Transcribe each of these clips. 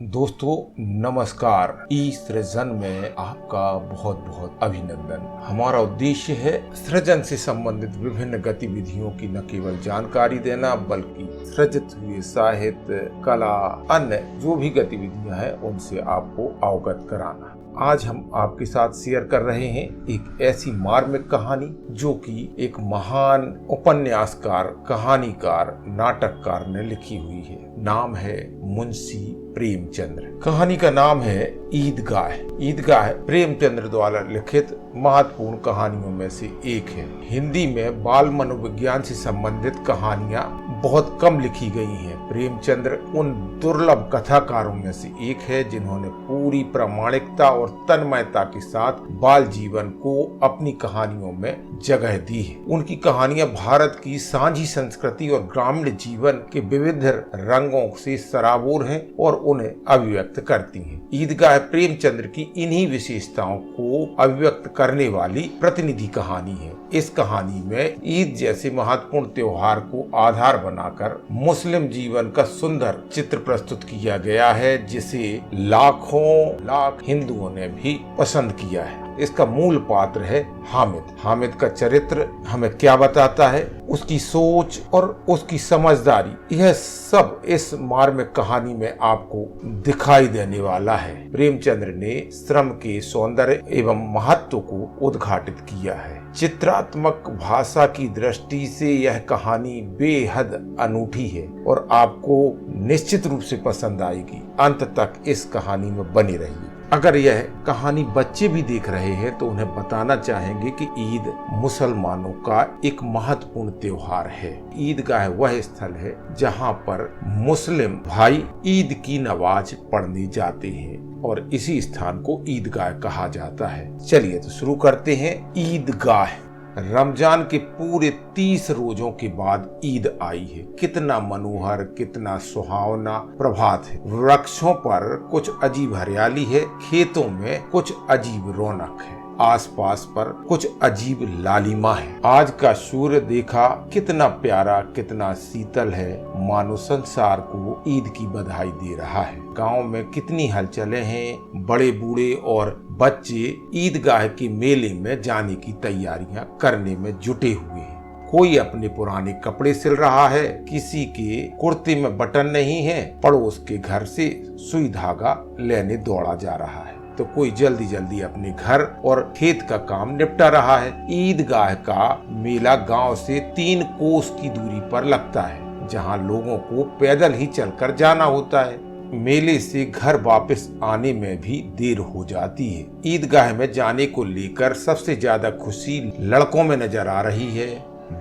दोस्तों नमस्कार। ई सृजन में आपका बहुत बहुत अभिनंदन। हमारा उद्देश्य है सृजन से संबंधित विभिन्न गतिविधियों की न केवल जानकारी देना बल्कि सृजित हुए साहित्य, कला, अन्य जो भी गतिविधियां हैं उनसे आपको अवगत कराना। आज हम आपके साथ शेयर कर रहे हैं एक ऐसी मार्मिक कहानी जो कि एक महान उपन्यासकार, कहानीकार, नाटककार ने लिखी हुई है। नाम है मुंशी प्रेमचंद्र। कहानी का नाम है ईदगाह। ईदगाह प्रेमचंद्र द्वारा लिखित महत्वपूर्ण कहानियों में से एक है। हिंदी में बाल मनोविज्ञान से संबंधित कहानियां बहुत कम लिखी गई हैं। प्रेमचंद्र उन दुर्लभ कथाकारों में से एक है जिन्होंने पूरी प्रामाणिकता और तन्मयता के साथ बाल जीवन को अपनी कहानियों में जगह दी है। उनकी कहानियां भारत की सांझी संस्कृति और ग्रामीण जीवन के विविध रंगों से सराबोर हैं और उन्हें अभिव्यक्त करती हैं। ईदगाह प्रेमचंद्र की इन्हीं विशेषताओं को अभिव्यक्त करने वाली प्रतिनिधि कहानी है। इस कहानी में ईद जैसे महत्वपूर्ण त्योहार को आधार बनाकर मुस्लिम जीवन का सुंदर चित्र प्रस्तुत किया गया है, जिसे लाखों लाख हिंदुओं ने भी पसंद किया है। इसका मूल पात्र है हामिद। हामिद का चरित्र हमें क्या बताता है, उसकी सोच और उसकी समझदारी, यह सब इस मार्मिक कहानी में आपको दिखाई देने वाला है। प्रेमचंद्र ने श्रम के सौंदर्य एवं महत्व को उद्घाटित किया है। चित्रात्मक भाषा की दृष्टि से यह कहानी बेहद अनूठी है और आपको निश्चित रूप से पसंद आएगी। अंत तक इस कहानी में बने रहिए। अगर यह कहानी बच्चे भी देख रहे हैं तो उन्हें बताना चाहेंगे कि ईद मुसलमानों का एक महत्वपूर्ण त्योहार है। ईदगाह वह स्थल है जहां पर मुस्लिम भाई ईद की नमाज पढ़ने जाते हैं और इसी स्थान को ईदगाह कहा जाता है। चलिए तो शुरू करते हैं। ईदगाह। रमजान के पूरे 30 रोजों के बाद ईद आई है। कितना मनोहर, कितना सुहावना प्रभात है। वृक्षों पर कुछ अजीब हरियाली है, खेतों में कुछ अजीब रौनक है, आसपास पर कुछ अजीब लालिमा है। आज का सूर्य देखा कितना प्यारा, कितना शीतल है, मानो संसार को ईद की बधाई दे रहा है। गांव में कितनी हलचलें हैं। बड़े बूढ़े और बच्चे ईदगाह के मेले में जाने की तैयारियां करने में जुटे हुए हैं। कोई अपने पुराने कपड़े सिल रहा है, किसी के कुर्ते में बटन नहीं है, पड़ोस के घर से सुई धागा लेने दौड़ा जा रहा है, तो कोई जल्दी जल्दी अपने घर और खेत का काम निपटा रहा है। ईदगाह का मेला गांव से 3 कोस की दूरी पर लगता है, जहां लोगों को पैदल ही चलकर जाना होता है। मेले से घर वापस आने में भी देर हो जाती है। ईदगाह में जाने को लेकर सबसे ज्यादा खुशी लड़कों में नजर आ रही है।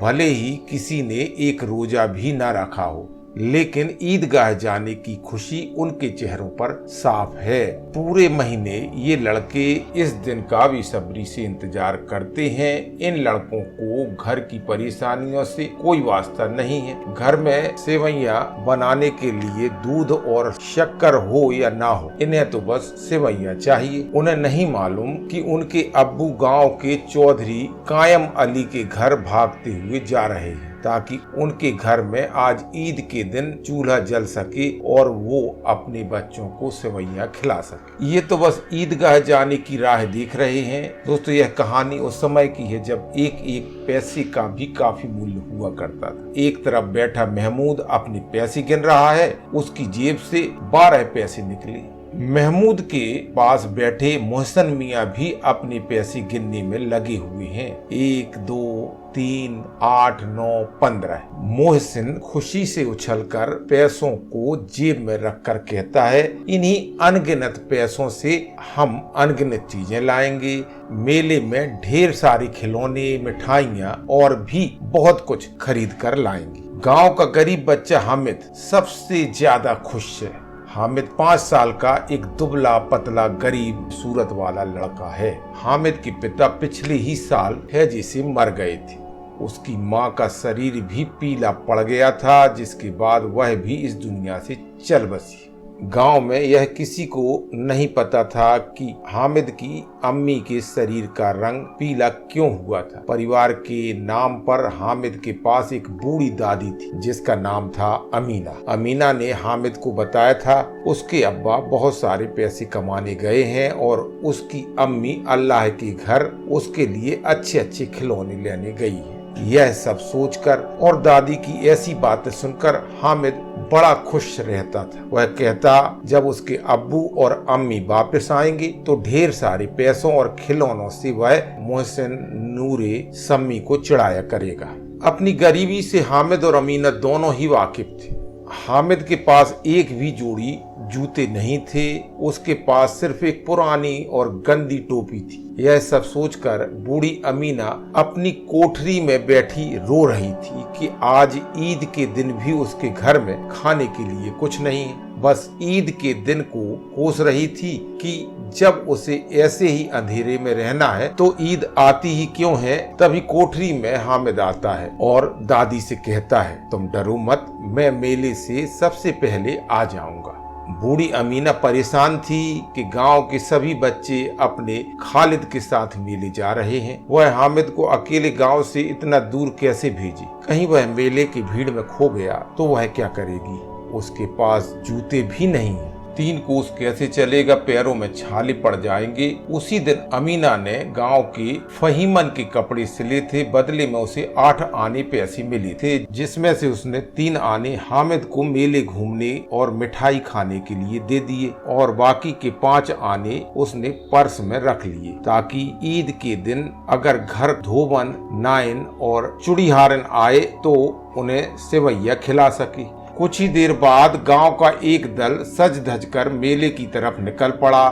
भले ही किसी ने एक रोजा भी न रखा हो, लेकिन ईदगाह जाने की खुशी उनके चेहरों पर साफ है। पूरे महीने ये लड़के इस दिन का बेसब्री से इंतजार करते हैं। इन लड़कों को घर की परेशानियों से कोई वास्ता नहीं है। घर में सेवैयां बनाने के लिए दूध और शक्कर हो या ना हो, इन्हें तो बस सेवैयां चाहिए। उन्हें नहीं मालूम कि उनके अब्बू गांव के चौधरी कायम अली के घर भागते हुए जा रहे हैं ताकि उनके घर में आज ईद के दिन चूल्हा जल सके और वो अपने बच्चों को सेवैयां खिला सके। ये तो बस ईदगाह जाने की राह देख रहे हैं। दोस्तों, यह कहानी उस समय की है जब एक एक पैसे का भी काफी मूल्य हुआ करता था। एक तरफ बैठा महमूद अपने पैसे गिन रहा है, उसकी जेब से 12 पैसे निकले। महमूद के पास बैठे मोहसिन मियाँ भी अपने पैसे गिनने में लगे हुए हैं। 1, 2, 3, 8, 9, 15। मोहसिन खुशी से उछलकर पैसों को जेब में रखकर कहता है, इन्हीं अनगिनत पैसों से हम अनगिनत चीजें लाएंगे। मेले में ढेर सारे खिलौने, मिठाइयाँ और भी बहुत कुछ खरीद कर लाएंगे। गांव का गरीब बच्चा हामिद सबसे ज्यादा खुश है। हामिद 5 साल का एक दुबला पतला गरीब सूरत वाला लड़का है। हामिद के पिता पिछले ही साल हैजे से मर गए थे। उसकी माँ का शरीर भी पीला पड़ गया था, जिसके बाद वह भी इस दुनिया से चल बसी। गांव में यह किसी को नहीं पता था कि हामिद की अम्मी के शरीर का रंग पीला क्यों हुआ था। परिवार के नाम पर हामिद के पास एक बूढ़ी दादी थी जिसका नाम था अमीना। अमीना ने हामिद को बताया था उसके अब्बा बहुत सारे पैसे कमाने गए हैं और उसकी अम्मी अल्लाह के घर उसके लिए अच्छे अच्छे खिलौने लेने गई है। यह सब सोचकर और दादी की ऐसी बातें सुनकर हामिद बड़ा खुश रहता था। वह कहता जब उसके अब्बू और अम्मी वापस आएंगे तो ढेर सारे पैसों और खिलौनों से वह मोहसिन, नूरे, सम्मी को चिढ़ाया करेगा। अपनी गरीबी से हामिद और अमीना दोनों ही वाकिफ थे। हामिद के पास एक भी जोड़ी जूते नहीं थे, उसके पास सिर्फ एक पुरानी और गंदी टोपी थी। यह सब सोचकर बूढ़ी अमीना अपनी कोठरी में बैठी रो रही थी कि आज ईद के दिन भी उसके घर में खाने के लिए कुछ नहीं है। बस ईद के दिन को कोस रही थी कि जब उसे ऐसे ही अंधेरे में रहना है तो ईद आती ही क्यों है। तभी कोठरी में हामिद आता है और दादी से कहता है तुम डरो मत, मैं मेले से सबसे पहले आ जाऊंगा। बूढ़ी अमीना परेशान थी कि गांव के सभी बच्चे अपने खालिद के साथ मेले जा रहे हैं। वह हामिद को अकेले गांव से इतना दूर कैसे भेजे। कहीं वह मेले की भीड़ में खो गया तो वह क्या करेगी। उसके पास जूते भी नहीं है, 3 कोस कैसे चलेगा, पैरों में छाले पड़ जाएंगे। उसी दिन अमीना ने गांव के फहीमन के कपड़े सिले थे, बदले में उसे 8 आने पैसे मिले थे, जिसमें से उसने 3 आने हामिद को मेले घूमने और मिठाई खाने के लिए दे दिए और बाकी के 5 आने उसने पर्स में रख लिए ताकि ईद के दिन अगर घर धोबन, नाइन और चुड़ीहारन आए तो उन्हें सेवैया खिला सके। कुछ ही देर बाद गांव का एक दल सज धज कर मेले की तरफ निकल पड़ा।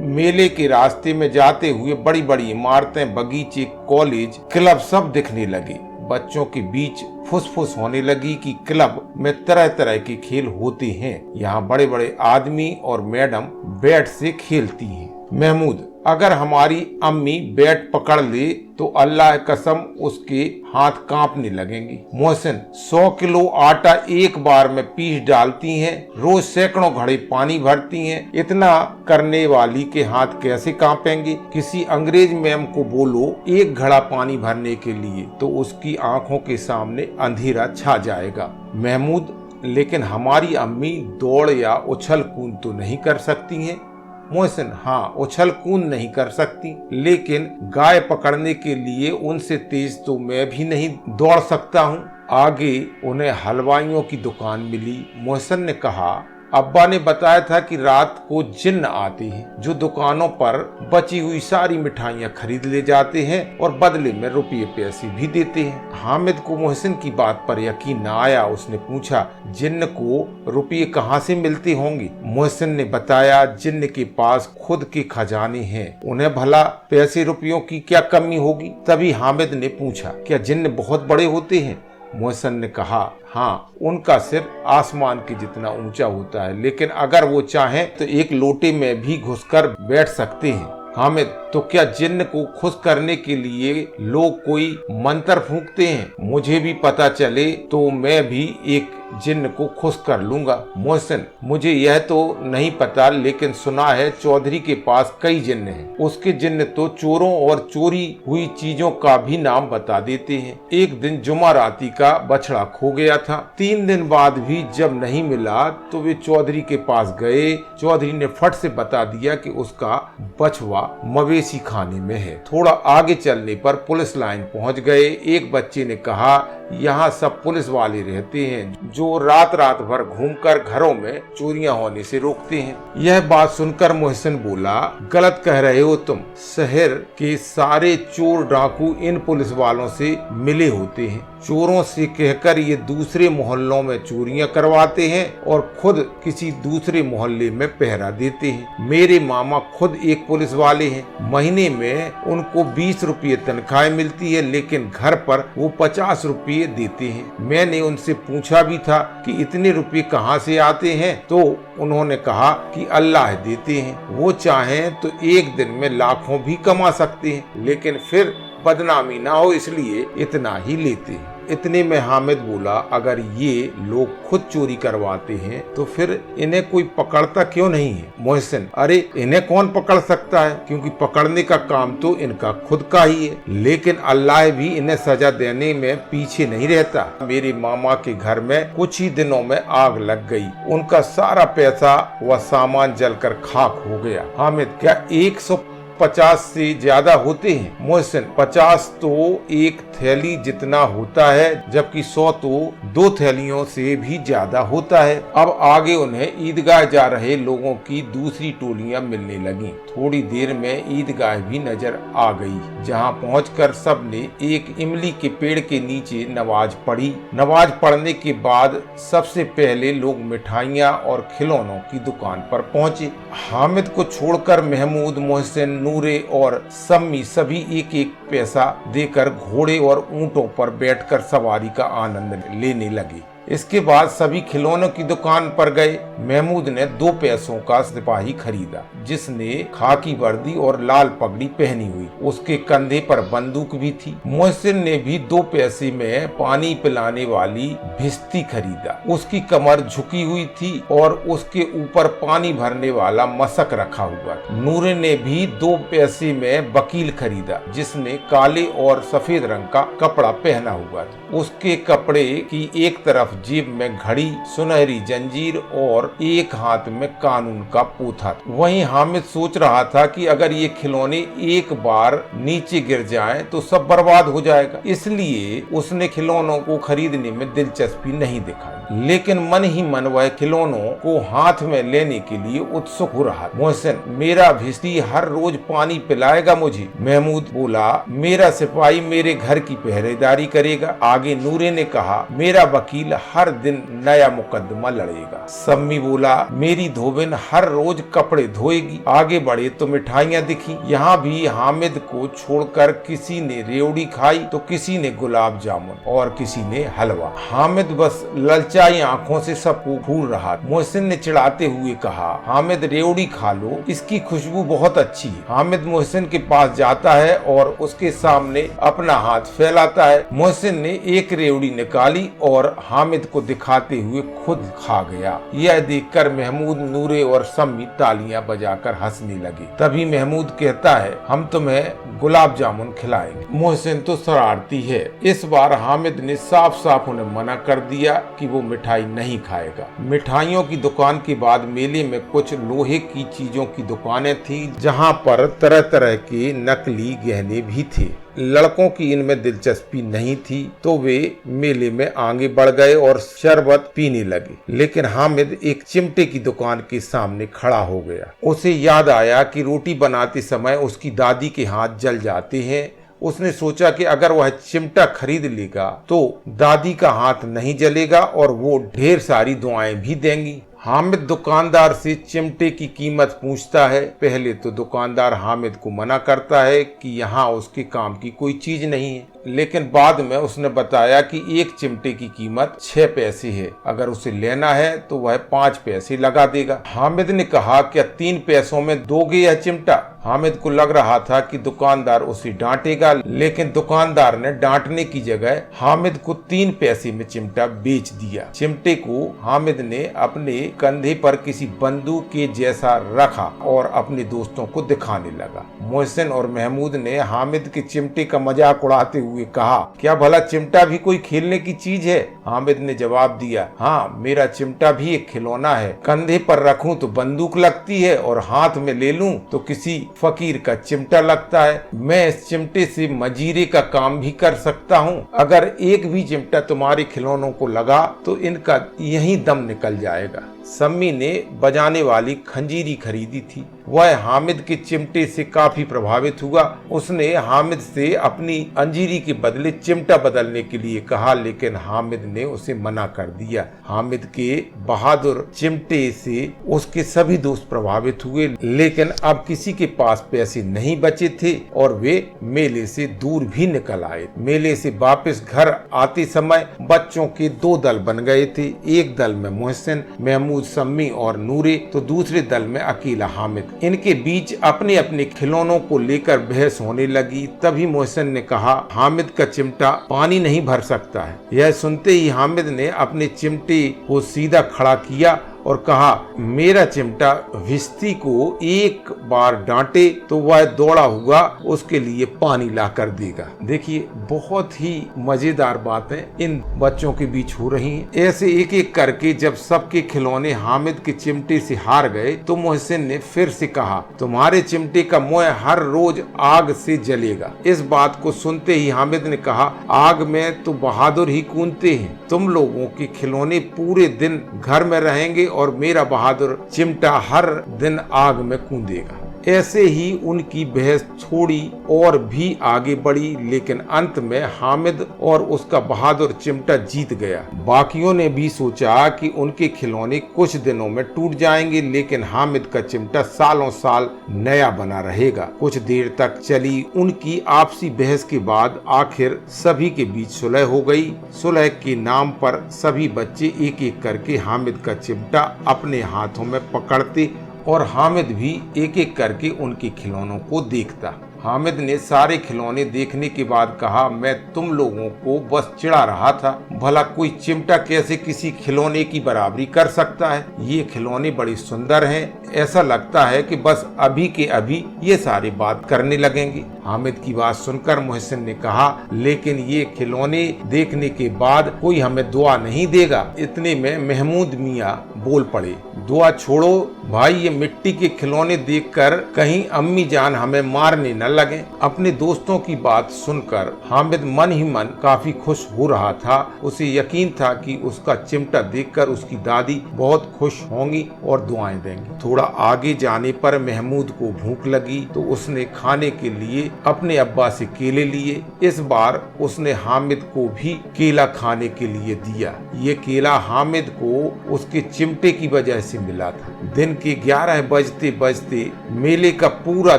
मेले के रास्ते में जाते हुए बड़ी बड़ी इमारतें, बगीचे, कॉलेज, क्लब सब दिखने लगे। बच्चों के बीच फुसफुस होने लगी कि क्लब में तरह तरह के खेल होते हैं। यहाँ बड़े बड़े आदमी और मैडम बैट से खेलती हैं। महमूद, अगर हमारी अम्मी बैट पकड़ ले तो अल्लाह कसम उसके हाथ कांपने लगेंगे। मोहसिन, 100 किलो आटा एक बार में पीस डालती हैं, रोज सैकड़ों घड़े पानी भरती हैं। इतना करने वाली के हाथ कैसे कांपेंगे। किसी अंग्रेज मैम को बोलो 1 घड़ा पानी भरने के लिए तो उसकी आंखों के सामने अंधेरा छा जाएगा। महमूद, लेकिन हमारी अम्मी दौड़ या उछल कूद तो नहीं कर सकती हैं। मोहसिन, हाँ, उछल कूद नहीं कर सकती, लेकिन गाय पकड़ने के लिए उनसे तेज तो मैं भी नहीं दौड़ सकता हूँ। आगे उन्हें हलवाइयों की दुकान मिली। मोहसिन ने कहा अब्बा ने बताया था कि रात को जिन्न आते हैं जो दुकानों पर बची हुई सारी मिठाइयाँ खरीद ले जाते हैं और बदले में रुपये पैसे भी देते हैं। हामिद को मोहसिन की बात पर यकीन न आया। उसने पूछा जिन्न को रुपये कहाँ से मिलते होंगे। मोहसिन ने बताया जिन्न के पास खुद के खजाने हैं, उन्हें भला पैसे रुपयों की क्या कमी होगी। तभी हामिद ने पूछा क्या जिन्न बहुत बड़े होते हैं। मोहसिन ने कहा हाँ, उनका सिर आसमान के जितना ऊंचा होता है, लेकिन अगर वो चाहें तो एक लोटे में भी घुसकर बैठ सकते हैं। हामिद, तो क्या जिन्न को खुश करने के लिए लोग कोई मंत्र फूंकते हैं। मुझे भी पता चले तो मैं भी एक जिन्न को खुश कर लूंगा। मोहसिन, मुझे यह तो नहीं पता, लेकिन सुना है चौधरी के पास कई जिन्न हैं। उसके जिन्न तो चोरों और चोरी हुई चीजों का भी नाम बता देते हैं। एक दिन जुमा राती का बछड़ा खो गया था। 3 दिन बाद भी जब नहीं मिला तो वे चौधरी के पास गए। चौधरी ने फट से बता दिया कि उसका बछवा मवेशी खाने में है। थोड़ा आगे चलने पर पुलिस लाइन पहुंच गए। एक बच्चे ने कहा यहाँ सब पुलिस वाले रहते हैं जो रात रात भर घूमकर घरों में चोरियां होने से रोकते हैं। यह बात सुनकर मोहसिन बोला गलत कह रहे हो तुम। शहर के सारे चोर डाकू इन पुलिस वालों से मिले होते हैं। चोरों से कहकर ये दूसरे मोहल्लों में चोरियां करवाते हैं और खुद किसी दूसरे मोहल्ले में पहरा देते हैं। मेरे मामा खुद एक पुलिस वाले हैं। महीने में उनको 20 रुपये तनख्वाह मिलती है, लेकिन घर पर वो 50 रुपये देते हैं। मैंने उनसे पूछा भी था कि इतने रुपये कहाँ से आते हैं, तो उन्होंने कहा कि अल्लाह देते हैं। वो चाहें तो एक दिन में लाखों भी कमा सकते हैं, लेकिन फिर बदनामी ना हो इसलिए इतना ही लेते हैं। इतने में हामिद बोला, अगर ये लोग खुद चोरी करवाते हैं तो फिर इन्हें कोई पकड़ता क्यों नहीं है? मोहसिन, अरे इन्हें कौन पकड़ सकता है, क्योंकि पकड़ने का काम तो इनका खुद का ही है, लेकिन अल्लाह भी इन्हें सजा देने में पीछे नहीं रहता। मेरे मामा के घर में कुछ ही दिनों में आग लग गई, उनका सारा पैसा व सामान जलकर खाक हो गया। हामिद, क्या 150 से ज्यादा होते हैं? मोहसिन, 50 तो एक थैली जितना होता है, जबकि 100 तो 2 थैलियों से भी ज्यादा होता है। अब आगे उन्हें ईदगाह जा रहे लोगों की दूसरी टोलियां मिलने लगी। थोड़ी देर में ईदगाह भी नजर आ गई, जहां पहुंचकर सबने एक इमली के पेड़ के नीचे नमाज पढ़ी। नमाज पढ़ने के बाद सबसे पहले लोग मिठाइयां और खिलौनों की दुकान पर पहुंचे। हामिद को छोड़कर महमूद, मोहसिन, नूरे और सम्मी सभी एक एक पैसा देकर घोड़े और ऊंटों पर बैठकर सवारी का आनंद लेने लगे। इसके बाद सभी खिलौनों की दुकान पर गए। महमूद ने 2 पैसों का सिपाही खरीदा, जिसने खाकी वर्दी और लाल पगड़ी पहनी हुई, उसके कंधे पर बंदूक भी थी। मोहसिन ने भी 2 पैसे में पानी पिलाने वाली भिश्ती खरीदा, उसकी कमर झुकी हुई थी और उसके ऊपर पानी भरने वाला मशक रखा हुआ। नूरे ने भी 2 पैसे में वकील खरीदा, जिसने काले और सफेद रंग का कपड़ा पहना हुआ था। उसके कपड़े की एक तरफ जेब में घड़ी, सुनहरी जंजीर और एक हाथ में कानून का पोथा। वहीं हामिद सोच रहा था कि अगर ये खिलौने एक बार नीचे गिर जाएं तो सब बर्बाद हो जाएगा, इसलिए उसने खिलौनों को खरीदने में दिलचस्पी नहीं दिखाई। लेकिन मन ही मन वह खिलौनों को हाथ में लेने के लिए उत्सुक हो रहा। मोहसिन, मेरा भिश्ती हर रोज पानी पिलाएगा मुझे। महमूद बोला, मेरा सिपाही मेरे घर की पहरेदारी करेगा। आगे नूरे ने कहा, मेरा वकील हर दिन नया मुकदमा लड़ेगा। सम्मी बोला, मेरी धोबिन हर रोज कपड़े धोएगी। आगे बढ़े तो मिठाइयाँ दिखी। यहाँ भी हामिद को छोड़कर किसी ने रेवड़ी खाई तो किसी ने गुलाब जामुन और किसी ने हलवा। हामिद बस ललचाई आंखों से सबको घूर रहा। मोहसिन ने चिढ़ाते हुए कहा, हामिद रेवड़ी खा लो, इसकी खुशबू बहुत अच्छी है। हामिद मोहसिन के पास जाता है और उसके सामने अपना हाथ फैलाता है। मोहसिन ने एक रेवड़ी निकाली और हामिद को दिखाते हुए खुद खा गया। यह देखकर महमूद, नूरे और सम्मी तालियां बजाकर हंसने लगे। तभी महमूद कहता है, हम तुम्हें गुलाब जामुन खिलाएंगे। मोहसिन तो शरारती है। इस बार हामिद ने साफ साफ उन्हें मना कर दिया कि वो मिठाई नहीं खाएगा। मिठाइयों की दुकान के बाद मेले में कुछ लोहे की चीजों की दुकानें थी, जहाँ पर तरह तरह के नकली गहने भी थे। लड़कों की इनमें दिलचस्पी नहीं थी तो वे मेले में आगे बढ़ गए और शरबत पीने लगे। लेकिन हामिद एक चिमटे की दुकान के सामने खड़ा हो गया। उसे याद आया कि रोटी बनाते समय उसकी दादी के हाथ जल जाते हैं। उसने सोचा कि अगर वह चिमटा खरीद लेगा तो दादी का हाथ नहीं जलेगा और वो ढेर सारी दुआएं भी देंगी। हामिद दुकानदार से चिमटे की कीमत पूछता है। पहले तो दुकानदार हामिद को मना करता है कि यहाँ उसके काम की कोई चीज नहीं है, लेकिन बाद में उसने बताया कि एक चिमटे की कीमत 6 पैसे है, अगर उसे लेना है तो वह 5 पैसे लगा देगा। हामिद ने कहा, क्या 3 पैसों में दोगे यह चिमटा? हामिद को लग रहा था कि दुकानदार उसे डांटेगा, लेकिन दुकानदार ने डांटने की जगह हामिद को 3 पैसे में चिमटा बेच दिया। चिमटे को हामिद ने अपने कंधे पर किसी बंदूक के जैसा रखा और अपने दोस्तों को दिखाने लगा। मोहसिन और महमूद ने हामिद के चिमटे का मजाक उड़ाते हुए कहा, क्या भला चिमटा भी कोई खेलने की चीज है? हामिद ने जवाब दिया, हाँ, मेरा चिमटा भी एक खिलौना है। कंधे पर रखूं तो बंदूक लगती है और हाथ में ले लूं तो किसी फकीर का चिमटा लगता है। मैं इस चिमटे से मजीरे का काम भी कर सकता हूँ। अगर एक भी चिमटा तुम्हारे खिलौनों को लगा तो इनका यहीं दम निकल जाएगा। सम्मी ने बजाने वाली खंजीरी खरीदी थी। वह हामिद के चिमटे से काफी प्रभावित हुआ। उसने हामिद से अपनी अंजीरी के बदले चिमटा बदलने के लिए कहा, लेकिन हामिद ने उसे मना कर दिया। हामिद के बहादुर चिमटे से उसके सभी दोस्त प्रभावित हुए, लेकिन अब किसी के पास पैसे नहीं बचे थे और वे मेले से दूर भी निकल आए। मेले से वापस घर आते समय बच्चों के दो दल बन गए थे। एक दल में मोहसिन, महमूद, सम्मी और नूरे, तो दूसरे दल में अकेला हामिद। इनके बीच अपने अपने खिलौनों को लेकर बहस होने लगी। तभी मोहसिन ने कहा, हामिद का चिमटा पानी नहीं भर सकता है। यह सुनते ही हामिद ने अपने चिमटे को सीधा खड़ा किया और कहा, मेरा चिमटा विस्ती को एक बार डांटे तो वह दौड़ा हुआ उसके लिए पानी ला कर देगा। देखिए, बहुत ही मजेदार बातें इन बच्चों के बीच हो रही हैं। ऐसे एक एक करके जब सबके खिलौने हामिद के चिमटे से हार गए तो मोहसिन ने फिर से कहा, तुम्हारे चिमटे का मुंह हर रोज आग से जलेगा। इस बात को सुनते ही हामिद ने कहा, आग में तो बहादुर ही कूदते हैं। तुम लोगों के खिलौने पूरे दिन घर में रहेंगे और मेरा बहादुर चिमटा हर दिन आग में कूदेगा। ऐसे ही उनकी बहस थोड़ी और भी आगे बढ़ी, लेकिन अंत में हामिद और उसका बहादुर चिमटा जीत गया। बाकियों ने भी सोचा कि उनके खिलौने कुछ दिनों में टूट जाएंगे, लेकिन हामिद का चिमटा सालों साल नया बना रहेगा। कुछ देर तक चली उनकी आपसी बहस के बाद आखिर सभी के बीच सुलह हो गई। सुलह के नाम पर सभी बच्चे एक एक करके हामिद का चिमटा अपने हाथों में पकड़ते और हामिद भी एक एक करके उनके खिलौनों को देखता। हामिद ने सारे खिलौने देखने के बाद कहा, मैं तुम लोगों को बस चिढ़ा रहा था। भला कोई चिमटा कैसे किसी खिलौने की बराबरी कर सकता है। ये खिलौने बड़ी सुंदर हैं। ऐसा लगता है कि बस अभी के अभी ये सारे बात करने लगेंगे। हामिद की बात सुनकर मोहसिन ने कहा, लेकिन ये खिलौने देखने के बाद कोई हमें दुआ नहीं देगा। इतने में महमूद मियाँ बोल पड़े, दुआ छोड़ो भाई, ये मिट्टी के खिलौने देखकर कहीं अम्मी जान हमें मारने न लगे। अपने दोस्तों की बात सुनकर हामिद मन ही मन काफी खुश हो रहा था। उसे यकीन था कि उसका चिमटा देखकर उसकी दादी बहुत खुश होंगी और दुआएं देंगी। थोड़ा आगे जाने पर महमूद को भूख लगी तो उसने खाने के लिए अपने अब्बा से केले लिए। इस बार उसने हामिद को भी केला खाने के लिए दिया। ये केला हामिद को उसके चिमटे की वजह से मिला था। दिन के 11 बजते बजते मेले का पूरा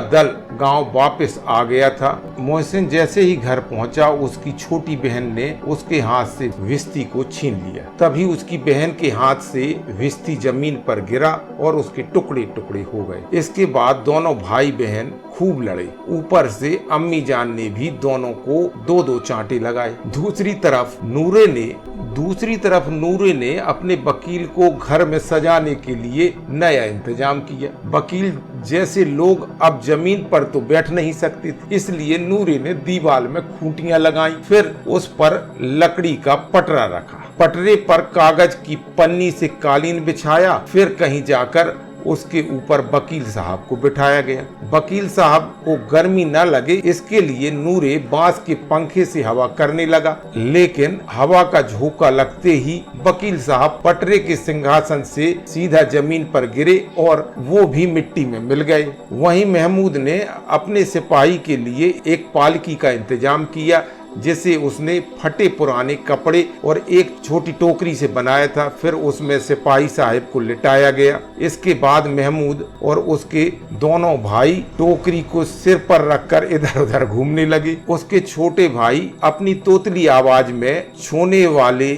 दल गांव वापस आ गया था। मोहसिन जैसे ही घर पहुंचा, उसकी छोटी बहन ने उसके हाथ से विस्ती को छीन लिया। तभी उसकी बहन के हाथ से विस्ती जमीन पर गिरा और उसके टुकड़े टुकड़े हो गए। इसके बाद दोनों भाई बहन खूब लड़े। ऊपर से अम्मी जान ने भी दोनों को दो दो चांटे लगाए। दूसरी तरफ नूरे ने अपने वकील को घर में सजाने के लिए नया इंतजाम किया। वकील जैसे लोग अब जमीन पर तो बैठ नहीं सकते थे, इसलिए नूरे ने दीवार में खूंटियां लगाई। फिर उस पर लकड़ी का पटरा रखा। पटरे पर कागज की पन्नी से कालीन बिछाया। फिर कहीं जाकर उसके ऊपर वकील साहब को बिठाया गया। वकील साहब को गर्मी न लगे इसके लिए नूरे बांस के पंखे से हवा करने लगा, लेकिन हवा का झोंका लगते ही वकील साहब पटरे के सिंहासन से सीधा जमीन पर गिरे और वो भी मिट्टी में मिल गए। वहीं महमूद ने अपने सिपाही के लिए एक पालकी का इंतजाम किया, जिसे उसने फटे पुराने कपड़े और एक छोटी टोकरी से बनाया था। फिर उसमें सिपाही साहब को लिटाया गया। इसके बाद महमूद और उसके दोनों भाई टोकरी को सिर पर रखकर इधर उधर घूमने लगे। उसके छोटे भाई अपनी तोतली आवाज में सोने वाले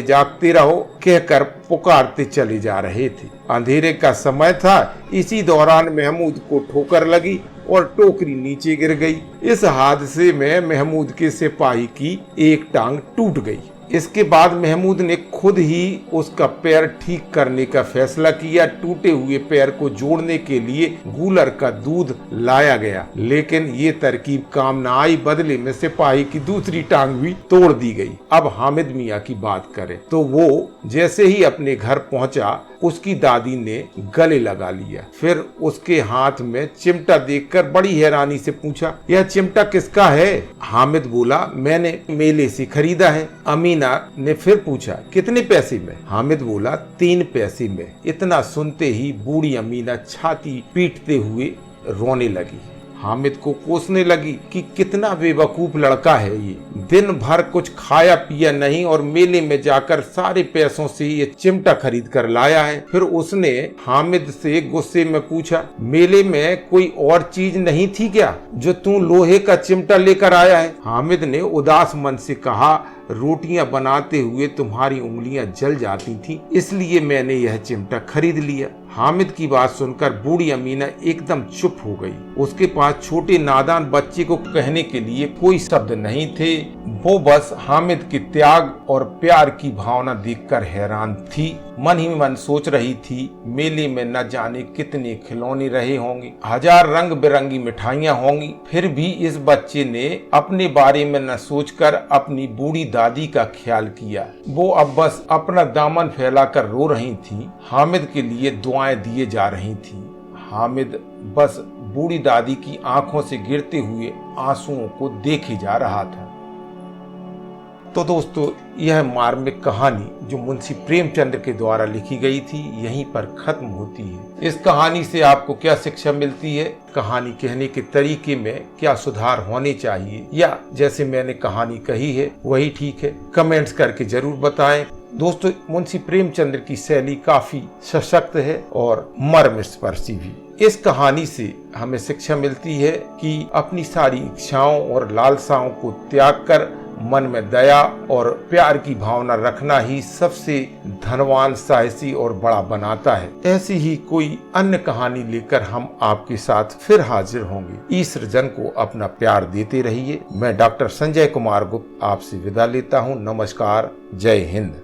जागते रहो कहकर पुकारते चले जा रहे थे। अंधेरे का समय था। इसी दौरान महमूद को ठोकर लगी और टोकरी नीचे गिर गई। इस हादसे में महमूद के सिपाही की एक टांग टूट गई। इसके बाद महमूद ने खुद ही उसका पैर ठीक करने का फैसला किया। टूटे हुए पैर को जोड़ने के लिए गूलर का दूध लाया गया, लेकिन ये तरकीब काम न आई। बदले में सिपाही की दूसरी टांग भी तोड़ दी गई। अब हामिद मियाँ की बात करें तो वो जैसे ही अपने घर पहुंचा, उसकी दादी ने गले लगा लिया। फिर उसके हाथ में चिमटा देखकर बड़ी हैरानी से पूछा, यह चिमटा किसका है? हामिद बोला, मैंने मेले से खरीदा है। अमीना ने फिर पूछा, कितने पैसे में? हामिद बोला, 3 पैसे में। इतना सुनते ही बूढ़ी अमीना छाती पीटते हुए रोने लगी। हामिद को कोसने लगी कि कितना बेवकूफ लड़का है ये, दिन भर कुछ खाया पिया नहीं और मेले में जाकर सारे पैसों से ये चिमटा खरीद कर लाया है। फिर उसने हामिद से गुस्से में पूछा, मेले में कोई और चीज नहीं थी क्या जो तू लोहे का चिमटा लेकर आया है? हामिद ने उदास मन से कहा, रोटियां बनाते हुए तुम्हारी उंगलियां जल जाती थी, इसलिए मैंने यह चिमटा खरीद लिया। हामिद की बात सुनकर बूढ़ी अमीना एकदम चुप हो गई। उसके पास छोटे नादान बच्चे को कहने के लिए कोई शब्द नहीं थे। वो बस हामिद के त्याग और प्यार की भावना देखकर हैरान थी। मन ही मन सोच रही थी, मेले में न जाने कितने खिलौने रहे होंगे, हजार रंग बिरंगी मिठाइयाँ होंगी, फिर भी इस बच्चे ने अपने बारे में न सोचकर अपनी बूढ़ी दादी का ख्याल किया। वो अब बस अपना दामन फैलाकर रो रही थी, हामिद के लिए दुआएं दिए जा रही थी। हामिद बस बूढ़ी दादी की आंखों से गिरते हुए आंसुओं को देखे जा रहा था। तो दोस्तों, यह मार्मिक कहानी जो मुंशी प्रेमचंद के द्वारा लिखी गई थी यहीं पर खत्म होती है। इस कहानी से आपको क्या शिक्षा मिलती है, कहानी कहने के तरीके में क्या सुधार होने चाहिए, या जैसे मैंने कहानी कही है वही ठीक है, कमेंट्स करके जरूर बताएं। दोस्तों, मुंशी प्रेमचंद की शैली काफी सशक्त है और मर्मस्पर्शी भी। इस कहानी से हमें शिक्षा मिलती है कि अपनी सारी इच्छाओं और लालसाओं को त्याग कर मन में दया और प्यार की भावना रखना ही सबसे धनवान, साहसी और बड़ा बनाता है। ऐसी ही कोई अन्य कहानी लेकर हम आपके साथ फिर हाजिर होंगे। ई सृजन को अपना प्यार देते रहिए। मैं डॉक्टर संजय कुमार गुप्त आपसे विदा लेता हूँ। नमस्कार, जय हिंद।